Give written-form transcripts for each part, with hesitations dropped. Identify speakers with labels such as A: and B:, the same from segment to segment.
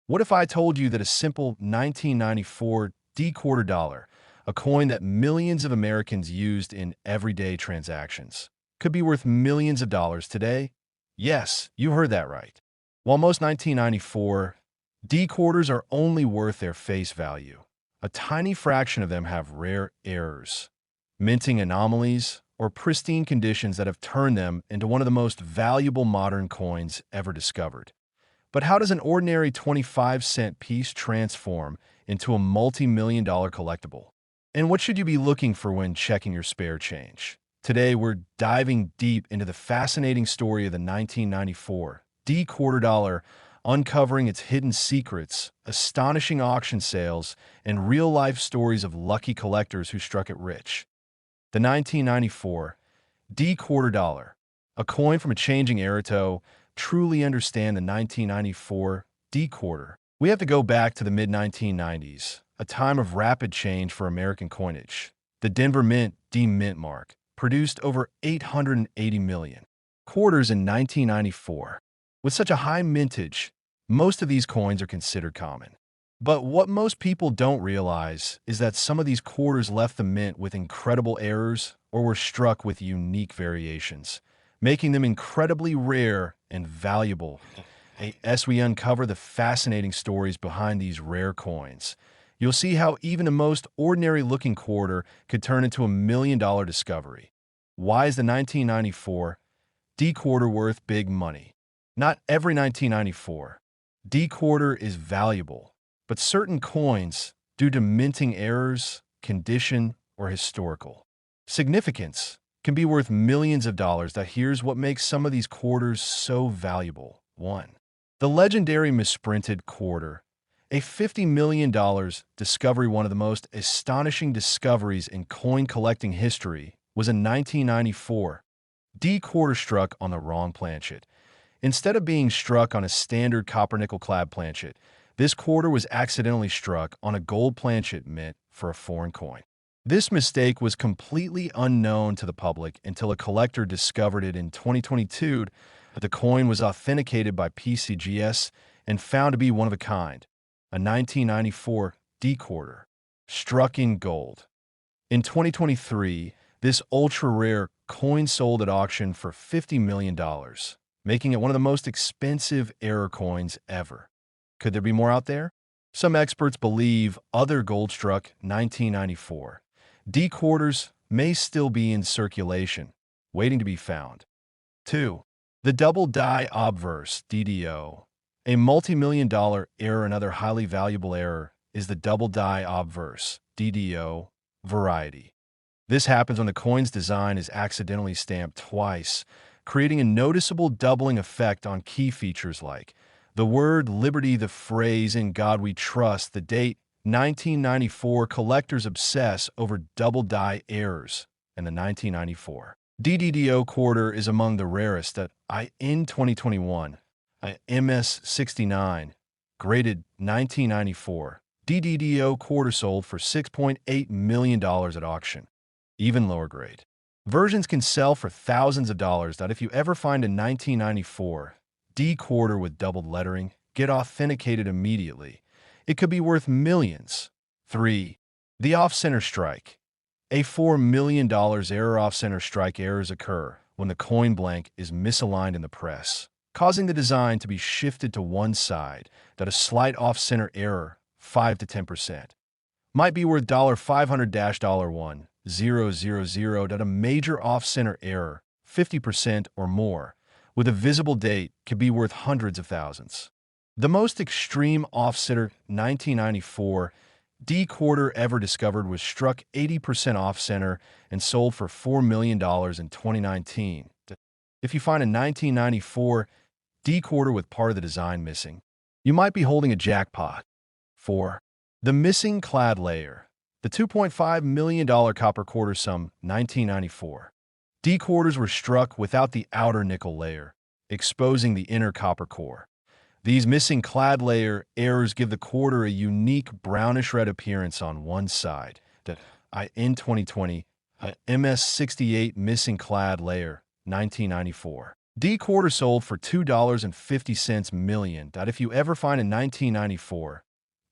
A: What if I told you that a simple 1994 D-quarter dollar, a coin that millions of Americans used in everyday transactions, could be worth millions of dollars today? Yes, you heard that right. While most 1994 D-quarters are only worth their face value, a tiny fraction of them have rare errors, minting anomalies, or pristine conditions that have turned them into one of the most valuable modern coins ever discovered. But how does an ordinary 25-cent piece transform into a multi-million dollar collectible? And what should you be looking for when checking your spare change? Today, we're diving deep into the fascinating story of the 1994 D-quarter dollar, uncovering its hidden secrets, astonishing auction sales, and real-life stories of lucky collectors who struck it rich. The 1994 D-quarter dollar, a coin from a changing era. To truly understand the 1994 D-quarter, we have to go back to the mid-1990s, a time of rapid change for American coinage. The Denver Mint D-Mint mark produced over 880 million quarters in 1994. With such a high mintage, most of these coins are considered common. But what most people don't realize is that some of these quarters left the mint with incredible errors or were struck with unique variations, making them incredibly rare and valuable. As we uncover the fascinating stories behind these rare coins, you'll see how even the most ordinary-looking quarter could turn into a million-dollar discovery. Why is the 1994 D-quarter worth big money? Not every 1994 D-quarter is valuable, but certain coins, due to minting errors, condition, or historical significance, can be worth millions of dollars. Here's what makes some of these quarters so valuable. 1. The legendary misprinted quarter, a $50 million discovery. One of the most astonishing discoveries in coin collecting history was a 1994 D-quarter struck on the wrong planchet. Instead of being struck on a standard copper-nickel clad planchet, this quarter was accidentally struck on a gold planchet meant for a foreign coin. This mistake was completely unknown to the public until a collector discovered it in 2022. The coin was authenticated by PCGS and found to be one of a kind, a 1994 D-quarter, struck in gold. In 2023, this ultra-rare coin sold at auction for $50 million, making it one of the most expensive error coins ever. Could there be more out there? Some experts believe other gold-struck 1994 D-quarters may still be in circulation, waiting to be found. 2. The double die obverse DDO. A multi-million dollar error. Another highly valuable error is the double die obverse DDO variety. This happens when the coin's design is accidentally stamped twice, creating a noticeable doubling effect on key features like the word liberty, the phrase "In God We Trust," the date 1994. Collectors obsess over double die errors, and the 1994 DDDO quarter is among the rarest. In 2021, a MS69 graded 1994 DDDO quarter sold for $6.8 million at auction. Even lower grade versions can sell for thousands of dollars. If you ever find a 1994 D-quarter with doubled lettering, get authenticated immediately. It could be worth millions. 3. The off-center strike. A $4 million error. Off-center strike errors occur when the coin blank is misaligned in the press, causing the design to be shifted to one side. A slight off-center error, 5 to 10%, might be worth $500-$1,000. A major off-center error, 50% or more, with a visible date, could be worth hundreds of thousands. The most extreme off-center 1994 D-quarter ever discovered was struck 80% off-center and sold for $4 million in 2019. If you find a 1994 D-quarter with part of the design missing, you might be holding a jackpot. 4. The missing clad layer. The $2.5 million copper quarter. Some 1994 D-quarters were struck without the outer nickel layer, exposing the inner copper core. These missing clad layer errors give the quarter a unique brownish-red appearance on one side. In 2020, a MS68 missing clad layer, 1994 D quarter sold for $2.50 million. If you ever find a 1994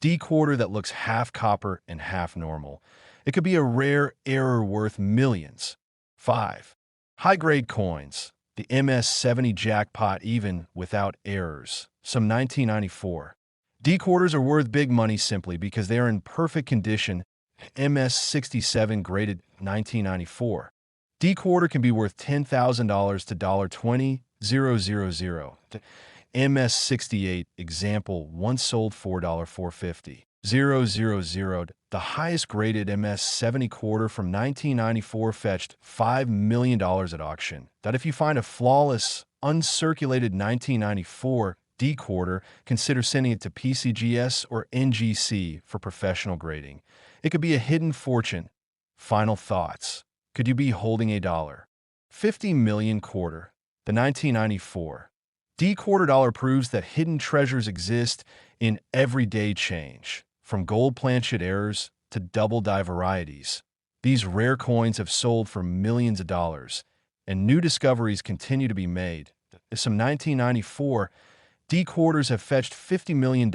A: D quarter that looks half copper and half normal, it could be a rare error worth millions. 5. High-grade coins. The MS-70 jackpot even without errors. Some 1994 D quarters are worth big money simply because they are in perfect condition. MS-67 graded 1994 D quarter can be worth $10,000 to $20,000. The MS-68 example once sold $4,450. The highest graded MS-70 quarter from 1994 fetched $5 million at auction. That if you find a flawless, uncirculated 1994 D quarter, consider sending it to PCGS or NGC for professional grading. It could be a hidden fortune. Final thoughts. Could you be holding a $50 million quarter? The 1994 D quarter dollar proves that hidden treasures exist in everyday change, from gold planchet errors to double die varieties. These rare coins have sold for millions of dollars, and new discoveries continue to be made. Some 1994 D quarters have fetched $50 million.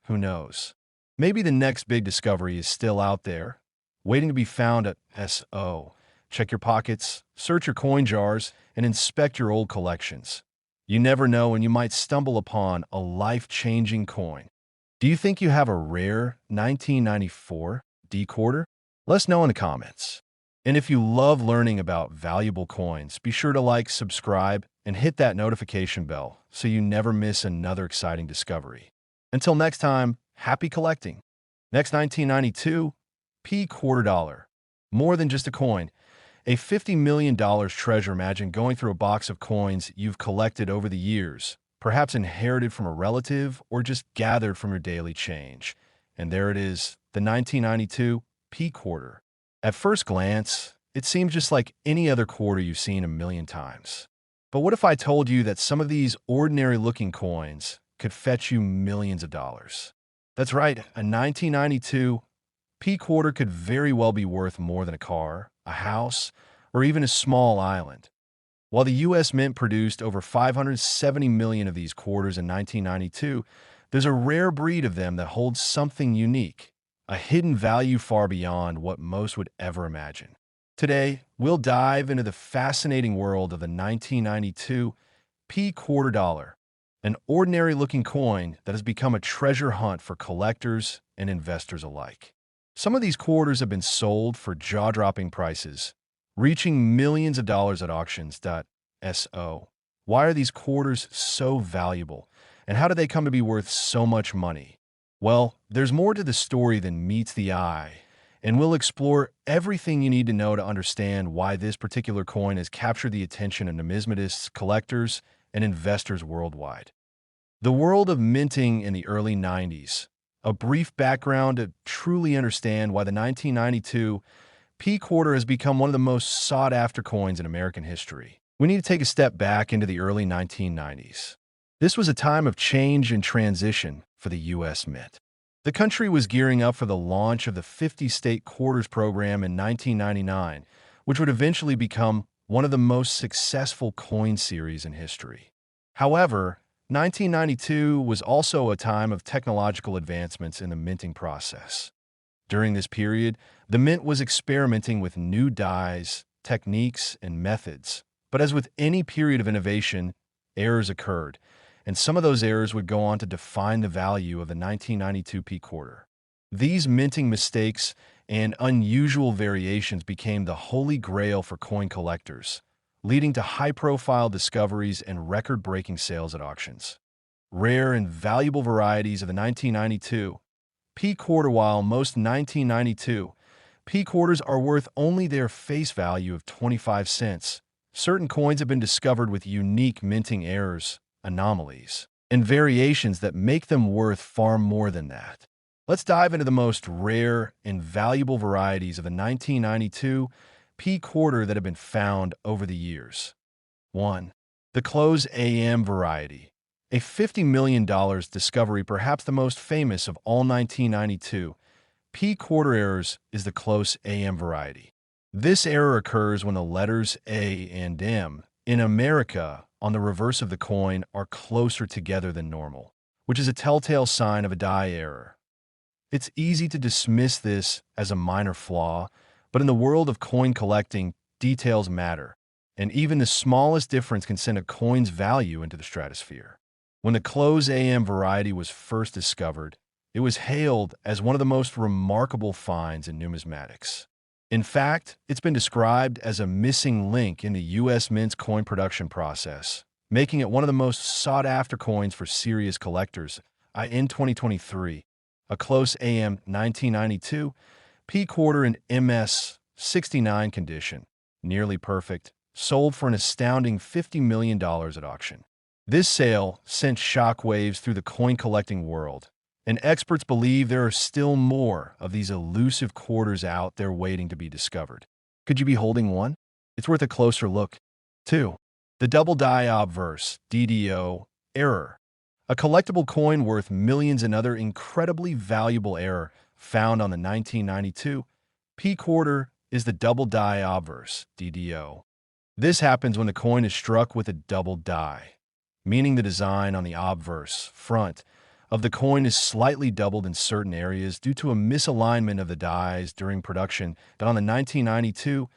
A: Who knows? Maybe the next big discovery is still out there, waiting to be found at SO. Check your pockets, search your coin jars, and inspect your old collections. You never know when you might stumble upon a life-changing coin. Do you think you have a rare 1994 D quarter? Let us know in the comments. And if you love learning about valuable coins, be sure to like, subscribe, and hit that notification bell so you never miss another exciting discovery. Until next time, happy collecting. Next 1992 P quarter dollar. More than just a coin. A $50 million treasure. Imagine going through a box of coins you've collected over the years, perhaps inherited from a relative or just gathered from your daily change. And there it is, the 1992 P quarter. At first glance, it seems just like any other quarter you've seen a million times. But what if I told you that some of these ordinary-looking coins could fetch you millions of dollars? That's right, a 1992 P quarter could very well be worth more than a car, a house, or even a small island. While the U.S. Mint produced over 570 million of these quarters in 1992, there's a rare breed of them that holds something unique, a hidden value far beyond what most would ever imagine. Today, we'll dive into the fascinating world of the 1992 P quarter dollar, an ordinary-looking coin that has become a treasure hunt for collectors and investors alike. Some of these quarters have been sold for jaw-dropping prices, reaching millions of dollars at auctions. So, why are these quarters so valuable, and how did they come to be worth so much money? Well, there's more to the story than meets the eye, and we'll explore everything you need to know to understand why this particular coin has captured the attention of numismatists, collectors, and investors worldwide. The world of minting in the early 90s. A brief background to truly understand why the 1992 P quarter has become one of the most sought-after coins in American history. We need to take a step back into the early 1990s. This was a time of change and transition for the U.S. Mint. The country was gearing up for the launch of the 50-state quarters program in 1999, which would eventually become one of the most successful coin series in history. However, 1992 was also a time of technological advancements in the minting process. During this period, the Mint was experimenting with new dies, techniques, and methods. But as with any period of innovation, errors occurred, and some of those errors would go on to define the value of the 1992 P quarter. These minting mistakes and unusual variations became the holy grail for coin collectors, leading to high-profile discoveries and record-breaking sales at auctions. Rare and valuable varieties of the 1992 P quarter. While most 1992 P quarters are worth only their face value of 25 cents, certain coins have been discovered with unique minting errors, anomalies, and variations that make them worth far more than that. Let's dive into the most rare and valuable varieties of the 1992 P quarter that have been found over the years. 1. The Close AM variety. A $50 million discovery, perhaps the most famous of all 1992 P quarter errors, is the Close AM variety. This error occurs when the letters A and M in America on the reverse of the coin are closer together than normal, which is a telltale sign of a die error. It's easy to dismiss this as a minor flaw, but in the world of coin collecting, details matter, and even the smallest difference can send a coin's value into the stratosphere. When the close AM variety was first discovered, it was hailed as one of the most remarkable finds in numismatics. In fact, it's been described as a missing link in the U.S. Mint's coin production process, making it one of the most sought-after coins for serious collectors. In 2023, a close AM 1992 P quarter in MS 69 condition, nearly perfect, sold for an astounding $50 million at auction. This sale sent shockwaves through the coin-collecting world, and experts believe there are still more of these elusive quarters out there waiting to be discovered. Could you be holding one? It's worth a closer look. 2. The Double Die Obverse, DDO, Error. A collectible coin worth millions, another incredibly valuable error found on the 1992 P quarter is the Double Die Obverse, DDO. This happens when the coin is struck with a double die, meaning the design on the obverse front of the coin is slightly doubled in certain areas due to a misalignment of the dies during production. That on the 1992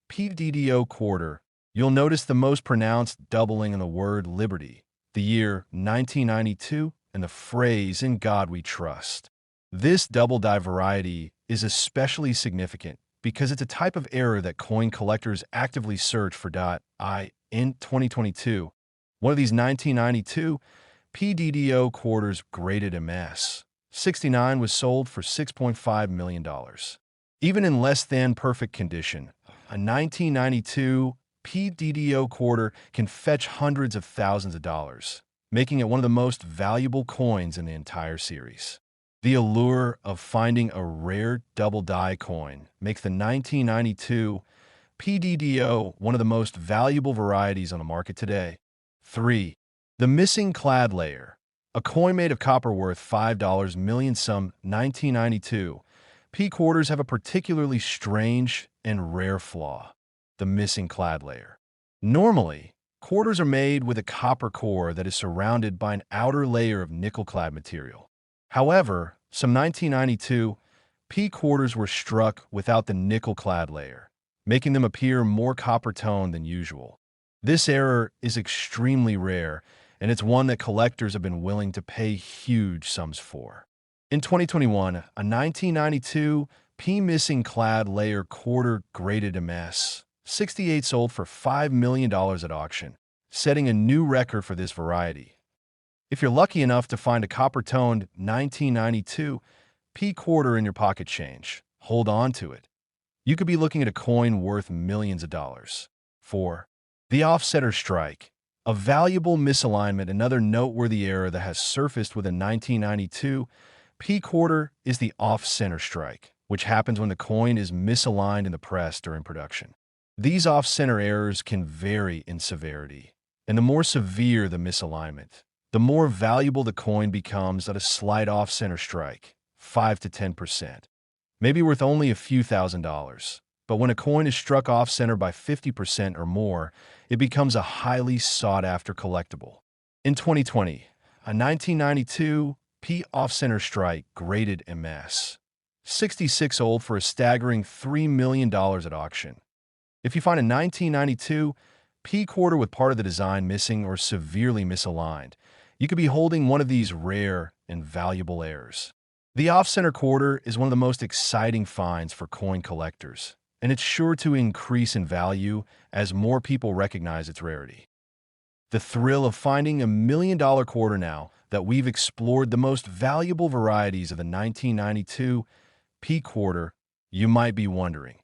A: PDDO quarter, you'll notice the most pronounced doubling in the word liberty, the year 1992, and the phrase "in God we trust." This double die variety is especially significant because it's a type of error that coin collectors actively search for. In 2022, one of these 1992 PDDO quarters graded MS 69 was sold for $6.5 million. Even in less than perfect condition, a 1992 PDDO quarter can fetch hundreds of thousands of dollars, making it one of the most valuable coins in the entire series. The allure of finding a rare double die coin makes the 1992 PDDO one of the most valuable varieties on the market today. 3. The Missing Clad Layer. A coin made of copper worth $5 million. Some 1992 P quarters have a particularly strange and rare flaw: the missing clad layer. Normally, quarters are made with a copper core that is surrounded by an outer layer of nickel-clad material. However, some 1992 P quarters were struck without the nickel-clad layer, making them appear more copper-toned than usual. This error is extremely rare, and it's one that collectors have been willing to pay huge sums for. In 2021, a 1992 P missing clad layer quarter graded MS 68 sold for $5 million at auction, setting a new record for this variety. If you're lucky enough to find a copper-toned 1992 P quarter in your pocket change, hold on to it. You could be looking at a coin worth millions of dollars. 4. The Offsetter Strike. A valuable misalignment. Another noteworthy error that has surfaced with a 1992 P quarter is the off-center strike, which happens when the coin is misaligned in the press during production. These off-center errors can vary in severity, and the more severe the misalignment, the more valuable the coin becomes. At a slight off-center strike, 5 to 10%, may be worth only a few $1,000s. But when a coin is struck off-center by 50% or more, it becomes a highly sought-after collectible. In 2020, a 1992 P off-center strike graded MS 66 sold for a staggering $3 million at auction. If you find a 1992 P quarter with part of the design missing or severely misaligned, you could be holding one of these rare and valuable errors. The off-center quarter is one of the most exciting finds for coin collectors, and it's sure to increase in value as more people recognize its rarity. The thrill of finding $1 million quarter. Now that we've explored the most valuable varieties of the 1992 P quarter, you might be wondering,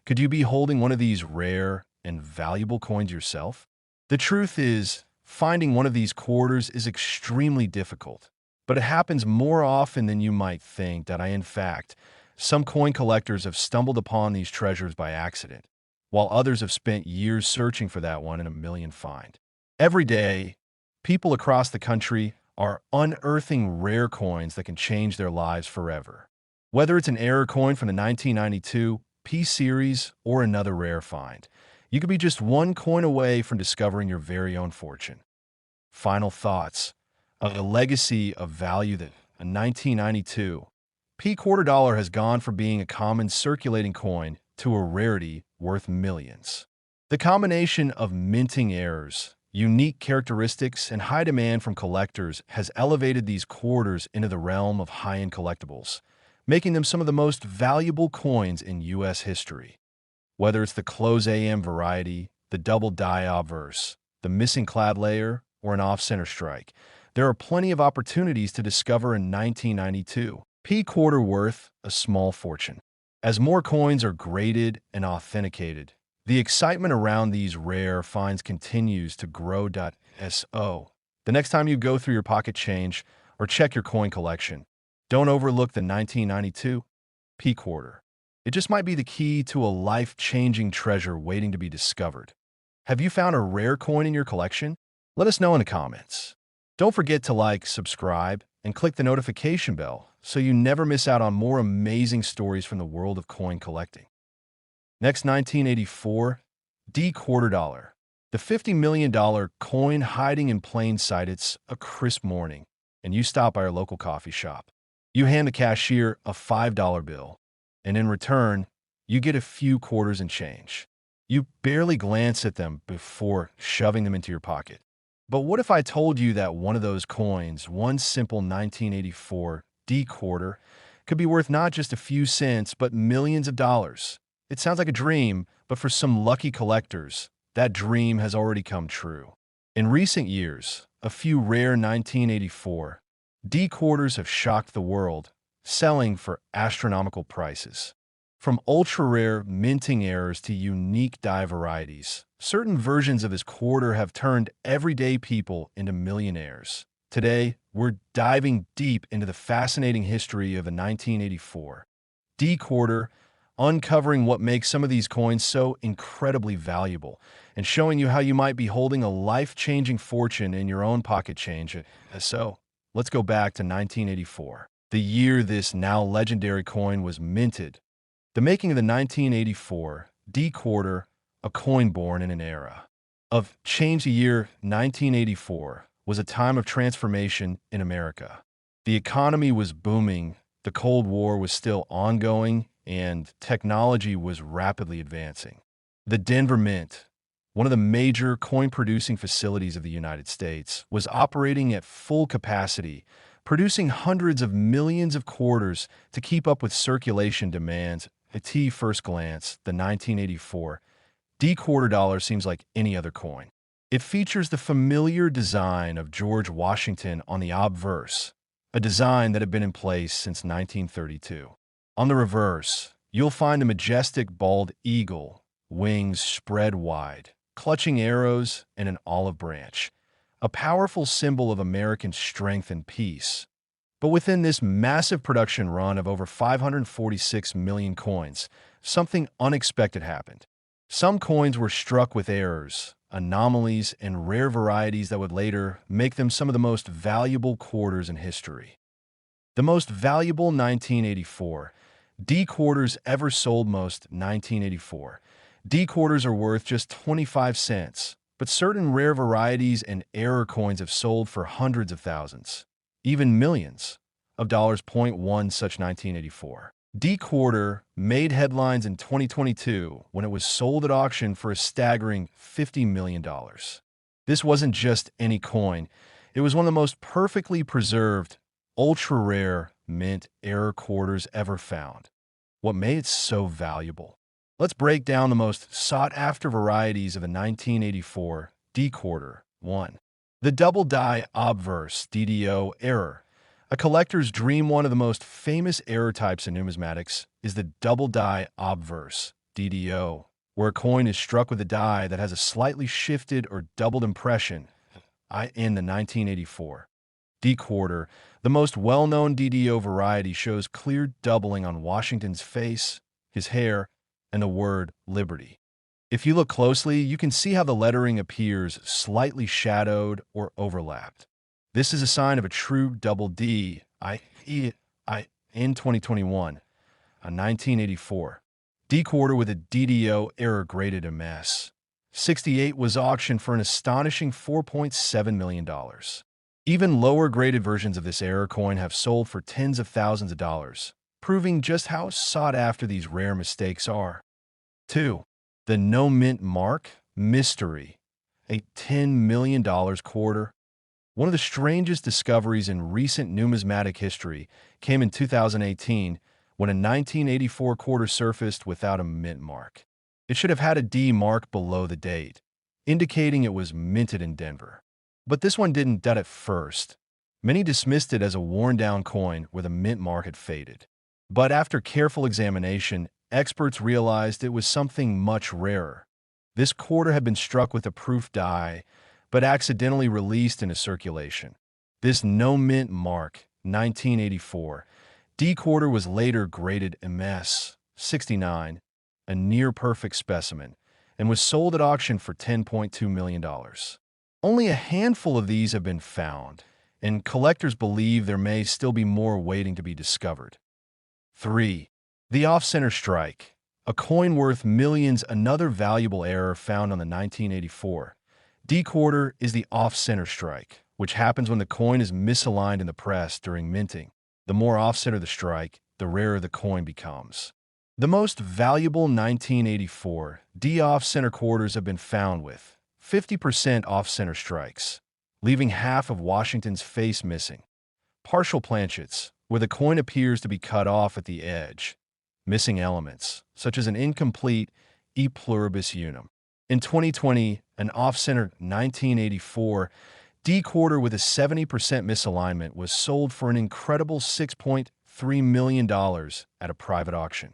A: could you be holding one of these rare and valuable coins yourself? The truth is, finding one of these quarters is extremely difficult, but it happens more often than you might think. In fact, some coin collectors have stumbled upon these treasures by accident, while others have spent years searching for that one in a million find. Every day, people across the country are unearthing rare coins that can change their lives forever. Whether it's an error coin from the 1992 P series or another rare find, You could be just one coin away from discovering your very own fortune. Final thoughts. A legacy of value that in 1992, P quarter dollar has gone from being a common circulating coin to a rarity worth millions. The combination of minting errors, unique characteristics, and high demand from collectors has elevated these quarters into the realm of high-end collectibles, making them some of the most valuable coins in U.S. history. Whether it's the close AM variety, the double die obverse, the missing clad layer, or an off-center strike, there are plenty of opportunities to discover in 1992. P quarter worth a small fortune. As more coins are graded and authenticated, the excitement around these rare finds continues to grow. So, the next time you go through your pocket change or check your coin collection, don't overlook the 1992 P quarter. It just might be the key to a life-changing treasure waiting to be discovered. Have you found a rare coin in your collection? Let us know in the comments. Don't forget to like, subscribe, and click the notification bell so you never miss out on more amazing stories from the world of coin collecting. Next, 1984, D quarter dollar. The $50 million coin hiding in plain sight. It's a crisp morning, and you stop by our local coffee shop. You hand the cashier a $5 bill, and in return, you get a few quarters and change. You barely glance at them before shoving them into your pocket. But what if I told you that one of those coins, one simple 1984 D quarter, could be worth not just a few cents, but millions of dollars? It sounds like a dream, but for some lucky collectors, that dream has already come true. In recent years, a few rare 1984 D quarters have shocked the world, selling for astronomical prices. From ultra-rare minting errors to unique die varieties, certain versions of this quarter have turned everyday people into millionaires. Today, we're diving deep into the fascinating history of a 1984 D quarter, uncovering what makes some of these coins so incredibly valuable, and showing you how you might be holding a life-changing fortune in your own pocket change. So, let's go back to 1984, the year this now legendary coin was minted. The making of the 1984 D quarter, a coin born in an era of change. The year 1984 was a time of transformation in America. The economy was booming, the Cold War was still ongoing, and technology was rapidly advancing. The Denver Mint, one of the major coin-producing facilities of the United States, was operating at full capacity, producing hundreds of millions of quarters to keep up with circulation demands. At first glance, the 1984 D quarter dollar seems like any other coin. It features the familiar design of George Washington on the obverse, a design that had been in place since 1932. On the reverse, you'll find a majestic bald eagle, wings spread wide, clutching arrows and an olive branch, a powerful symbol of American strength and peace. But within this massive production run of over 546 million coins, something unexpected happened. Some coins were struck with errors, anomalies, and rare varieties that would later make them some of the most valuable quarters in history. The most valuable 1984 D quarters ever sold. Most 1984 D quarters are worth just 25 cents, but certain rare varieties and error coins have sold for hundreds of thousands, even millions of dollars. One such 1984 D quarter made headlines in 2022 when it was sold at auction for a staggering $50 million. This wasn't just any coin, it was one of the most perfectly preserved, ultra-rare mint error quarters ever found. What made it so valuable? Let's break down the most sought-after varieties of a 1984 D quarter. 1. The double die obverse DDO error. A collector's dream. One of the most famous error types in numismatics is the double die obverse DDO, where a coin is struck with a die that has a slightly shifted or doubled impression. In the 1984 D quarter, the most well-known DDO variety shows clear doubling on Washington's face, his hair, and the word liberty. If you look closely, you can see how the lettering appears slightly shadowed or overlapped. This is a sign of a true double D. In 2021, a 1984 D quarter with a DDO error graded MS. 68 was auctioned for an astonishing $4.7 million. Even lower-graded versions of this error coin have sold for tens of thousands of dollars, proving just how sought after these rare mistakes are. 2. The No Mint Mark Mystery, a $10 million quarter. One of the strangest discoveries in recent numismatic history came in 2018 when a 1984 quarter surfaced without a mint mark. It should have had a D mark below the date, indicating it was minted in Denver. But this one didn't at first. Many dismissed it as a worn-down coin where the mint mark had faded. But after careful examination, experts realized it was something much rarer. This quarter had been struck with a proof die, but accidentally released into circulation. This no mint mark, 1984, D quarter was later graded MS 69, a near-perfect specimen, and was sold at auction for $10.2 million. Only a handful of these have been found, and collectors believe there may still be more waiting to be discovered. 3. The Off-Center Strike, a coin worth millions. Another valuable error found on the 1984 D quarter is the off-center strike, which happens when the coin is misaligned in the press during minting. The more off-center the strike, the rarer the coin becomes. The most valuable 1984 D off-center quarters have been found with 50% off-center strikes, leaving half of Washington's face missing. Partial planchets, where the coin appears to be cut off at the edge. Missing elements, such as an incomplete E pluribus unum. In 2020, an off-center 1984 D quarter with a 70% misalignment was sold for an incredible $6.3 million at a private auction.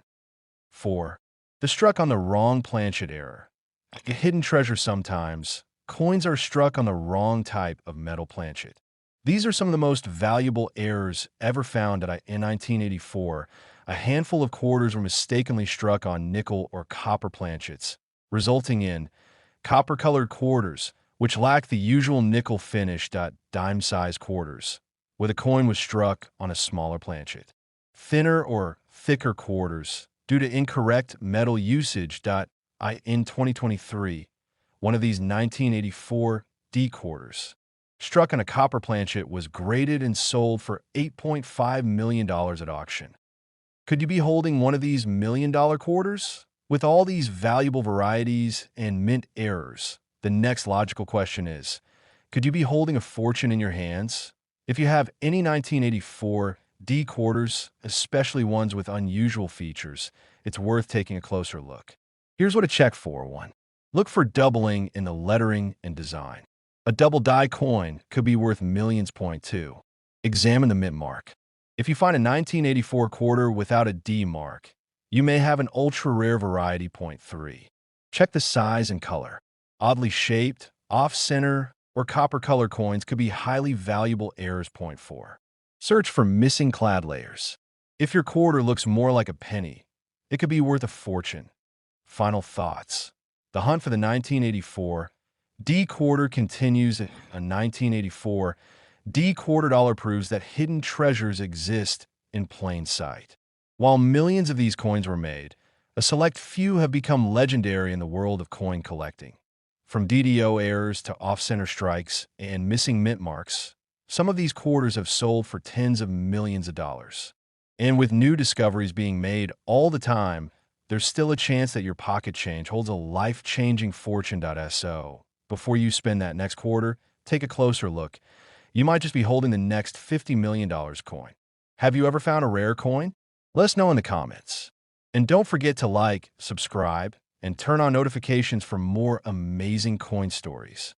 A: 4. The struck on the wrong planchet error. A hidden treasure sometimes. Coins are struck on the wrong type of metal planchet. These are some of the most valuable errors ever found in 1984. A handful of quarters were mistakenly struck on nickel or copper planchets, resulting in copper-colored quarters, which lack the usual nickel finish. Dime-sized quarters, where the coin was struck on a smaller planchet. Thinner or thicker quarters, due to incorrect metal usage. In 2023, one of these 1984 D quarters, struck on a copper planchet, was graded and sold for $8.5 million at auction. Could you be holding one of these million-dollar quarters? With all these valuable varieties and mint errors, the next logical question is, could you be holding a fortune in your hands? If you have any 1984 D quarters, especially ones with unusual features, it's worth taking a closer look. Here's what to check for. 1. Look for doubling in the lettering and design. A double die coin could be worth millions. 2. Examine the mint mark. If you find a 1984 quarter without a D mark, you may have an ultra-rare variety. 3. Check the size and color. Oddly shaped, off-center, or copper-color coins could be highly valuable errors. 4. Search for missing clad layers. If your quarter looks more like a penny, it could be worth a fortune. Final thoughts. The hunt for the 1984 D quarter continues. A 1984 D quarter dollar proves that hidden treasures exist in plain sight. While millions of these coins were made, a select few have become legendary in the world of coin collecting. From DDO errors to off-center strikes and missing mint marks, some of these quarters have sold for tens of millions of dollars. And with new discoveries being made all the time, there's still a chance that your pocket change holds a life-changing fortune. So, before you spend that next quarter, take a closer look. You might just be holding the next $50 million coin. Have you ever found a rare coin? Let us know in the comments. And don't forget to like, subscribe, and turn on notifications for more amazing coin stories.